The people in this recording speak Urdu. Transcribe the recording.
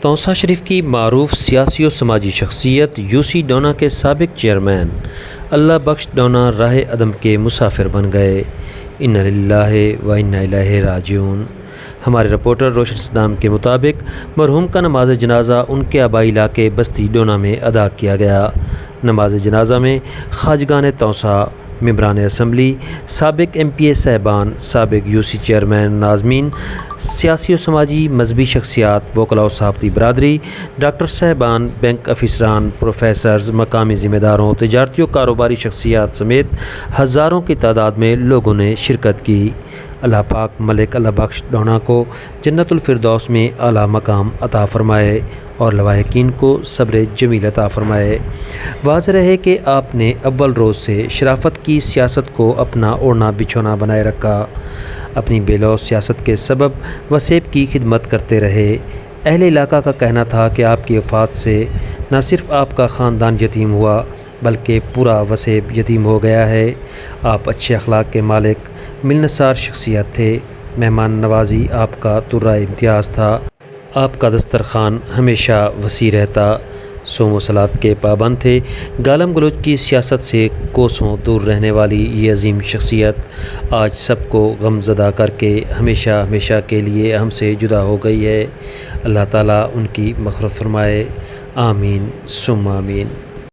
توسا شریف کی معروف سیاسی و سماجی شخصیت یوسی ڈونا کے سابق چیئرمین اللہ بخش ڈونا راہ عدم کے مسافر بن گئے۔ انا للہ و انا الیہ راجعون۔ ہمارے رپورٹر روشن صدام کے مطابق مرحوم کا نماز جنازہ ان کے آبائی علاقے بستی ڈونا میں ادا کیا گیا۔ نماز جنازہ میں خواجگان توسا، ممبران اسمبلی، سابق ایم پی اے صاحبان، سابق یوسی چیئرمین، ناظمین، سیاسی و سماجی مذہبی شخصیات، وکلاء و صحافتی برادری، ڈاکٹر صاحبان، بینک افسران، پروفیسرز، مقامی ذمہ داروں، تجارتی و کاروباری شخصیات سمیت ہزاروں کی تعداد میں لوگوں نے شرکت کی۔ اللہ پاک ملک اللہ بخش ڈونا کو جنت الفردوس میں اعلیٰ مقام عطا فرمائے اور لواحقین کو صبر جمیل عطا فرمائے۔ واضح رہے کہ آپ نے اول روز سے شرافت کی سیاست کو اپنا اوڑھنا بچھونا بنائے رکھا، اپنی بے لوث سیاست کے سبب وسیب کی خدمت کرتے رہے۔ اہل علاقہ کا کہنا تھا کہ آپ کی وفات سے نہ صرف آپ کا خاندان یتیم ہوا بلکہ پورا وسیب یتیم ہو گیا ہے۔ آپ اچھے اخلاق کے مالک، ملنسار شخصیت تھے، مہمان نوازی آپ کا طرہ امتیاز تھا۔ آپ کا دسترخوان ہمیشہ وسیع رہتا، صوم و صلات کے پابند تھے۔ گالم گلوچ کی سیاست سے کوسوں دور رہنے والی یہ عظیم شخصیت آج سب کو غم زدہ کر کے ہمیشہ ہمیشہ کے لیے ہم سے جدا ہو گئی ہے۔ اللہ تعالیٰ ان کی مغفرت فرمائے، آمین ثم آمین۔